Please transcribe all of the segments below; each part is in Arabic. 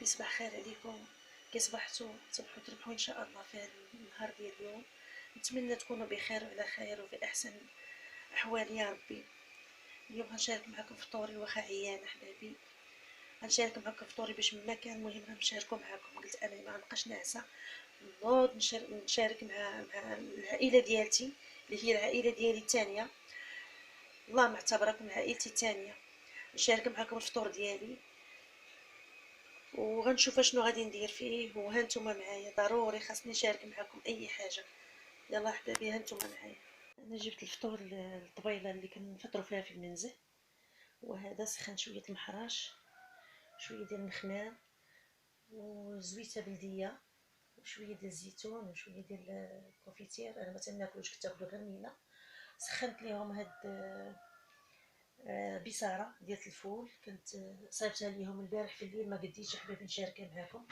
ربي صباح خير عليكم. كي صبحتوا تربحوا ان شاء الله في هذا النهار ديال اليوم. نتمنى تكونوا بخير وعلى خير وفي احسن احوال يا ربي. اليوم غنشارك معكم فطوري واخا عيان احبابي. غنشارك معكم فطوري باش مما كان المهم غنشاركو معكم. قلت انا ما نبقاش نعسى، نوض نشارك مع العائله ديالتي اللي هي العائله ديالي الثانيه. الله معتبركم عائلتي الثانيه. نشارك معكم الفطور ديالي وغنشوف شنو غادي ندير فيه، وهانتوما معايا ضروري خاصني نشارك معكم اي حاجه. يلا حبابي هانتوما معايا. انا جبت الفطور الطبيله اللي كنفطروا فيها في المنزل، وهذا سخن شويه المحراش، شويه ديال المخمام، وزويته بلديه، وشويه ديال الزيتون، وشويه ديال الكونفيتير. انا ما تناكلوش، كتاكلو غير منينه. سخنت ليهم هاد بصاره ديال الفول، كنت صايبتها ليهم البارح في الليل، ما قديتش حبابي نشاركها معكم.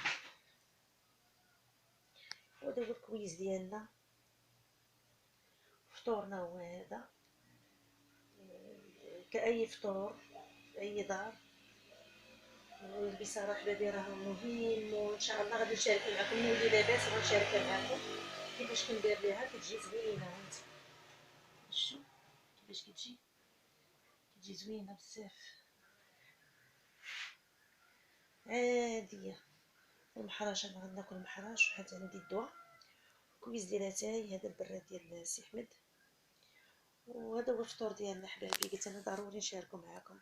وهذا هو الكويس ديالنا، فطورنا هو هذا كأي فطور في أي دار. والبصراحة حبابي راه مهم، وإن شاء الله غادي نشارك معكم. نولي لاباس غنشاركها معكم كيفاش كندير ليها. كتجي زوينة، هانت شتو كيفاش كتجي زوينة بزاف، عادية. المحراش انا غناكل محراش، حيت عندي الدواء. الكويس ديال اتاي هذا البراد ديال سي احمد. وهذا هو الفطور ديالنا حبايبي. قلت انا ضروري نشاركو معكم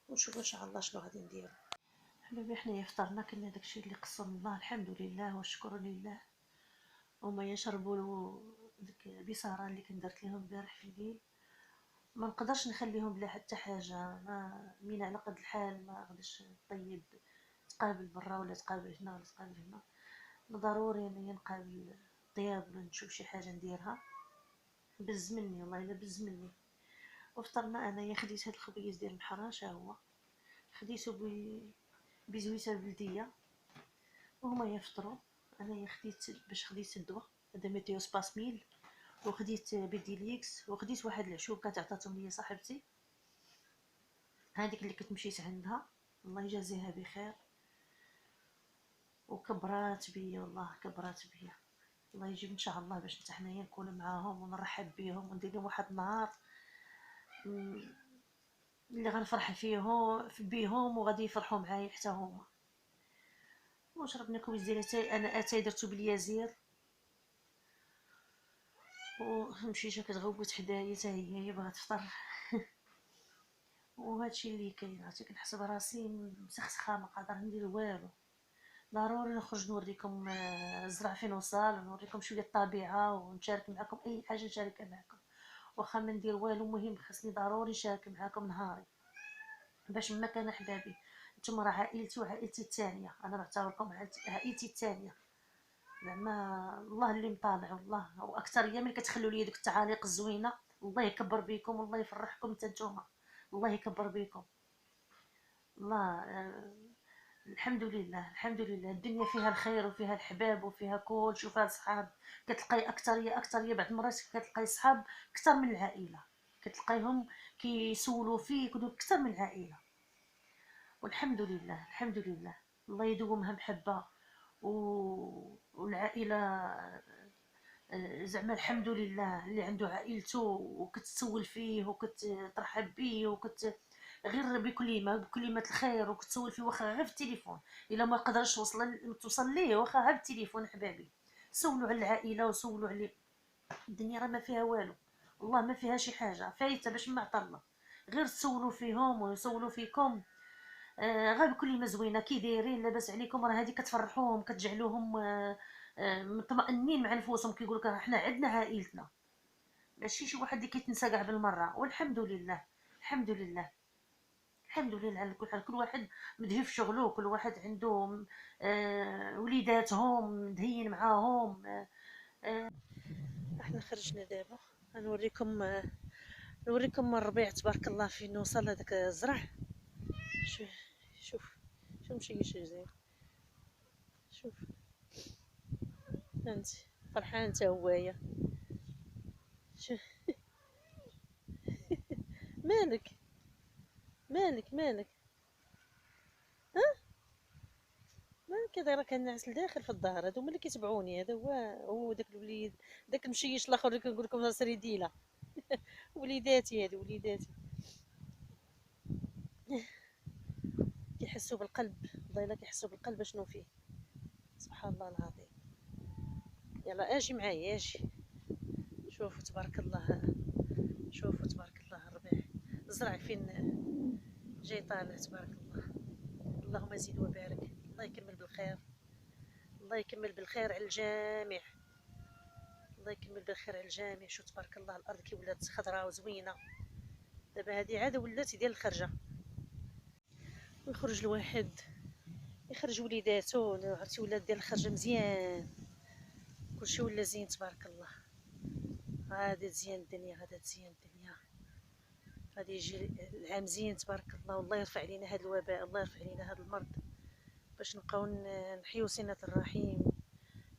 ونشوفوا ان شاء الله شنو غادي نديرو. حبايبي حنايا فطرنا، كلنا داكشي اللي قسم الله، الحمد لله والشكر لله. هما يشربوا ديك البصاره اللي درت لهم البارح في الليل. ما نقدرش نخليهم بلا حتى حاجه، ما مين على قد الحال ما غاديش طيب تقابل برا ولا تقابل هنا ولا تقابل هنا. ضروري انني نقابل طياب ولا نشوف شي حاجه نديرها. بز مني والله الا بز مني. وفطرنا انايا خديت هاد الخبيز ديال المحراش، ها هو خديته بزويته بلديه وهما يفطروا. انايا خديت الدواء هذا ميتيو سباسميل، وخديت بيديليكس، وخديت واحد العشوكه عطاتهم ليا صاحبتي، هذيك اللي كنت مشيت عندها، الله يجازيها بخير. وكبرات بيا والله، كبرات بيا. الله يجيب ان شاء الله باش نتا حنايا نكون معاهم ونرحب بيهم وندير لهم واحد النهار اللي غنفرح بيهم وغادي يفرحوا معايا حتى هما. وشربنا كويس ديال اتاي. انا اتاي درتو باليازير، ومشيت كتغوت حدايا حتى هي باغا تفطر. وهادشي اللي كاين. عرفتي كنحس براسي مسخسخه، ما قادره ندير والو. ضروري نخرج نوريكم الزرع فين وصل، ونوريكم شويه الطبيعه، ونشارك معكم اي حاجه نشاركها معكم. واخا ما ندير والو، مهم خاصني ضروري نشارك معكم نهاري باش ما كان احبابي. نتوما راه عائلتي وعائلتي الثانيه، انا نعتبركم عائلتي الثانيه. زعما الله اللي مطالع، والله واكثر هي ملي كتخلوا لي ديك التعاليق الزوينه. الله يكبر بكم والله يفرحكم حتى نتوما. الله يكبر بكم. الله الحمد لله الحمد لله. الدنيا فيها الخير وفيها الحباب وفيها كلشي وفيها الصحاب. كتلقاي اكثريه بعض المرات كتلقاي صحاب اكثر من العائله، كتلقايهم كيسولوا فيك اكثر من العائله. والحمد لله الحمد لله. الله يدومها محبه والعائله. زعما الحمد لله اللي عنده عائلته وكتسول فيه وكترحب به غير بكلمة الخير، وكتسول فيه واخا غير في التليفون. الا ما قدرش توصل ليه واخا غير بالتليفون حبابي. سولوا على العائله وسولوا على الدنيا، راه ما فيها والو والله، ما فيها شي حاجه فايته باش ما عطا. غير تسولوا فيهم ويسولوا فيكم. غير بكلمه زوينه، كي دايرين لاباس عليكم، راه هذه كتفرحوهم، كتجعلوهم مطمئنين مع نفوسهم. كيقول لك احنا عندنا عائلتنا، ماشي شي واحد اللي كيتنسى كاع بالمره. والحمد لله الحمد لله الحمد لله على كل حال. كل واحد مدهي في شغله، كل واحد عنده وليداتهم مدهيين معاهم. احنا خرجنا دابا نوريكم الربيع تبارك الله فين وصل هذاك الزرع. شوف شوف شوف مشيش زين. شوف انت فرحان تا هوايا. شوف مالك مالك مالك. ها كي دايره كنعس لداخل في الدار، هادو هما اللي كيتبعوني. هذا هو داك الوليد، داك المشيش الاخر اللي كنقول لكم ناصري ديلا. وليداتي هادو وليداتي، كيحسوا بالقلب. والله الا كيحسوا بالقلب شنو فيه. سبحان الله العظيم. يلا اجي معايا اجي. شوفوا تبارك الله، شوفوا تبارك الله الربيع. الزرع فين جاي طالع تبارك الله. اللهم زيد وبارك. الله يكمل بالخير، الله يكمل بالخير على الجميع، الله يكمل بالخير على الجميع. شو تبارك الله الارض كي ولات خضراء وزوينه. دابا هذه عاده ولات ديال الخرجه، ويخرج الواحد يخرج وليداتو. عرفتي ولات ديال الخرجه مزيان، كلشي ولا زين تبارك الله. غادا تزيان الدنيا، غادا تزيان الدنيا، غادي يجي العام زين تبارك الله. والله يرفع علينا هذا الوباء، الله يرفع علينا هذا المرض، باش نبقاو نحيو صلة الرحيم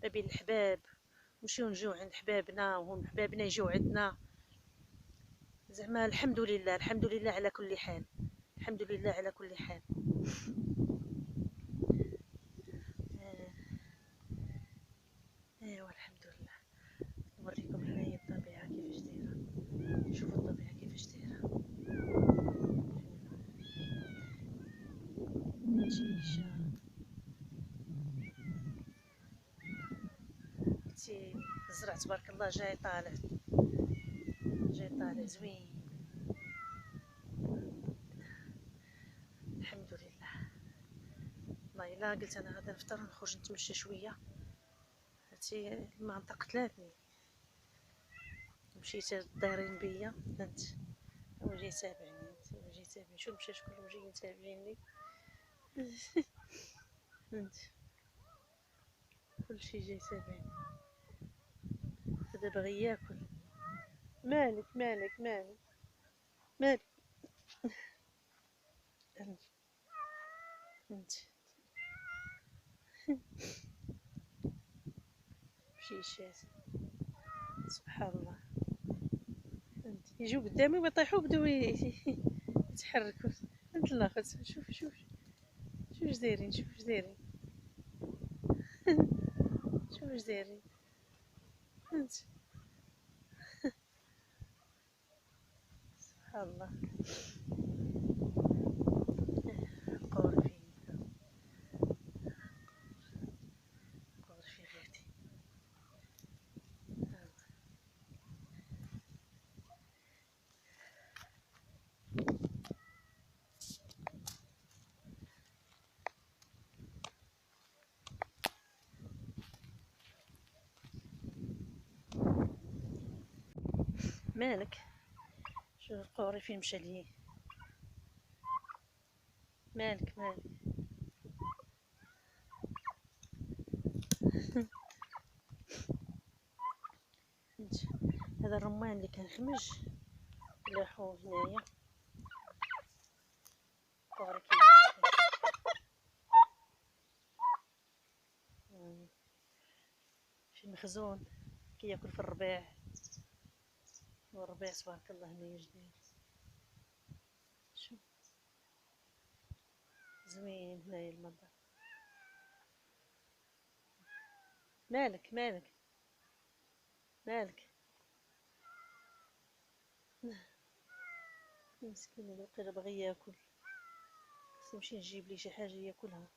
ما بين الحباب، نمشيو نجيو عند حبابنا وهم حبابنا يجيو عندنا. زعما الحمد لله، الحمد لله على كل حال، الحمد لله على كل حال. ايوا الحمد لله. نوريكم هنايا الطبيعه كيفاش دايره. شوفوا الطبيعه كيفاش دايره. شيشه تي الزرع تبارك الله جاي طالع، جاي طالع زوين. الحمد لله. والله الا قلت انا غادا نفطر ونخرج نتمشى شويه. هاتي المنطق قتلاتني، مشيت دايرين بيا انت. هو جاي يتابعني، هو جاي يتابعني. شو المشاش كلهم جايين يتابعيني. انت كلشي جاي يتابعني. هذا باغي ياكل. مالك مالك مالك مالك انت انت مشيشات سبحان الله. انت يجوا قدامي ويطيحوا بداو يتحركوا. انت الاخر شوف شوف شوف اش دايرين، شوف اش دايرين. شوف اش دايرين انت. سبحان الله. قور فين قور في غادي. مالك شوف القوري فين مشى ليه. مالك مالك انت. هذا الرمان اللي كان خمج لاحو هنايا. قوري في المخزون كياكل في الربيع، والربيع تبارك الله هنايا جديد. شوف زوين هنايا المنظر. مالك مالك مالك مسكين هذا وقيلا باغي ياكل. خصني نمشي نجيب ليه شي حاجه ياكلها.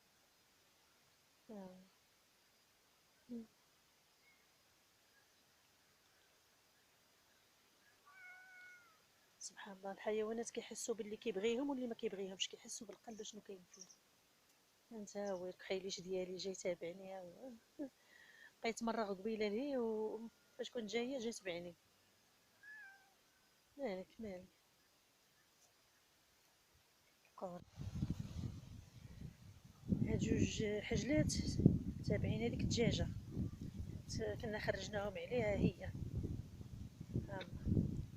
سبحان الله. الحيوانات كيحسوا باللي كيبغيهم واللي ما كيبغيهمش، كيحسوا بالقلب شنو كاين فيه. انت هو الكحيليش ديالي جاي تابعني. بقيت مره قبيله ليه وفاش كنت جايه جاي تبعني. مالك مالك قار. هاد جوج حجلات تابعين هذيك الدجاجه كنا خرجناهم عليها هي.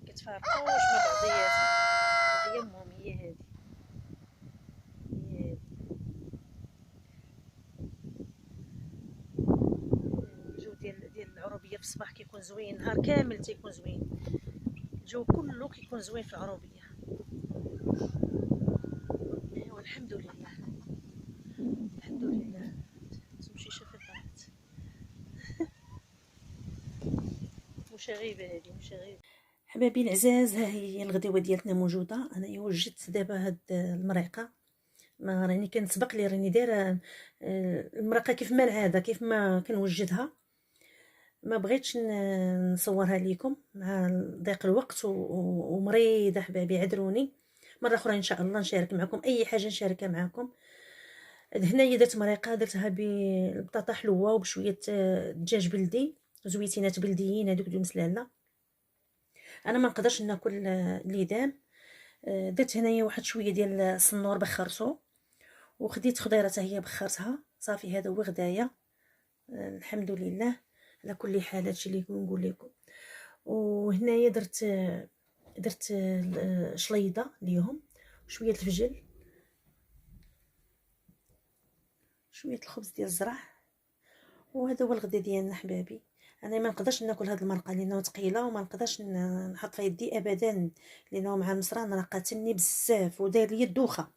كيتفارقوش مع بعضياتهم. هي امهم هي هادي، هي هادي. الجو ديال العروبيه في الصباح كيكون زوين، النهار كامل تيكون زوين، الجو كله كيكون زوين في العروبيه. ايوا الحمد لله، الحمد لله. ماشي غيبه هذه، ماشي غيبه. حبابي العزاز، ها هي الغديوه ديالتنا موجوده. انايا وجدت دابا هاد المريقه، ما راني كنسبق لي راني دايره المرقه كيف ما العاده كيف ما كنوجدها. ما بغيتش نصورها لكم مع ضيق الوقت ومريضه حبابي، عذروني. مره اخرى ان شاء الله نشارك معكم اي حاجه نشاركها معكم. هنايا درت مريقه، درتها بالبطاطا حلوه وبشويه دجاج بلدي، زويتينات بلديين هذوك ديال مسلاله. انا ما نقدرش ناكل الليدام. درت هنايا واحد شويه ديال الصنور بخرتو، وخديت خضيره حتى هي بخرتها. صافي هذا هو غدايا. الحمد لله على كل حال. هادشي اللي نقول لكم. وهنايا درت شليضه ليهم، شويه الفجل، شويه الخبز ديال الزرع. وهذا هو الغدا ديالنا حبابي. انا ما نقدرش ناكل هاد المرقه لانه ثقيله، وما نقدرش نحط في يدي ابدا لانه مع المصران راه قاتلني بزاف وداير لي الدوخه.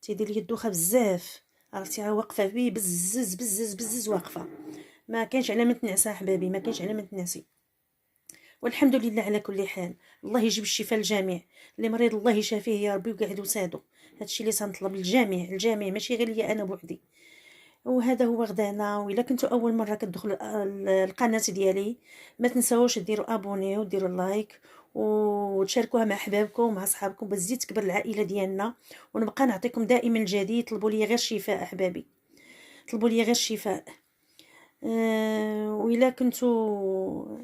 تيدير لي الدوخه بزاف، عرفتي، واقفه بيه بزز بزز بزز واقفه. ما كانش على من تنعسى حبابي، ما كانش على من تنعسي. والحمد لله على كل حال. الله يجيب الشفاء للجميع. اللي مريض الله يشافيه يا ربي وقاعد وسادو. هادشي اللي تنطلب الجميع الجميع، ماشي غير ليا انا بوحدي. وهذا هو غدانا. والا كنتو اول مره كتدخلوا القناه ديالي، ما تنساوش ديروا ابوني وديروا لايك وتشاركوها مع احبابكم ومع صحابكم باش تزيد تكبر العائله ديالنا، ونبقى نعطيكم دائما الجديد. طلبوا لي غير الشفاء احبابي، طلبوا لي غير الشفاء. وإلا كنتو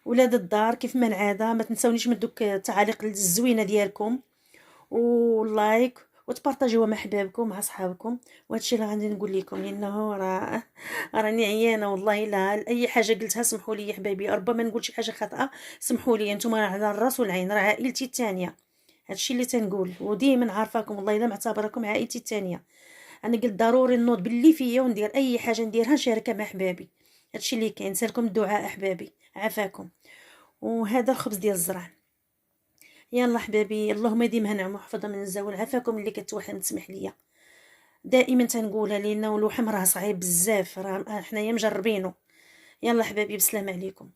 ولاد الدار كيف ما العاده، ما تنساونيش من دوك التعاليق الزوينه ديالكم واللايك، وتبارطاجيوها مع حبابكم مع صحابكم. وهادشي اللي غادي نقول لكم، لانه راني عيانه والله. لا اي حاجه قلتها سمحوا لي يا حبايبي، ربما نقول شي حاجه خاطئه سمحوا لي. نتوما على الراس والعين، راه عائلتي الثانيه. هادشي اللي تنقول، وديما عارفاكم والله الا معتبركم عائلتي الثانيه. انا قلت ضروري نوض باللي فيا وندير اي حاجه نديرها نشاركها مع حبابي. هادشي اللي كاين. سالكم الدعاء احبابي، عافاكم. وهذا الخبز ديال الزرع. يلا حبابي، اللهم ديمها نعمه وحفظها من الزوال. عافاكم اللي كتوحم تسمح ليا. دائما تنقولها لانه الوحم راه صعيب بزاف، راه حنايا مجربينه. يلا حبابي، بسلام عليكم.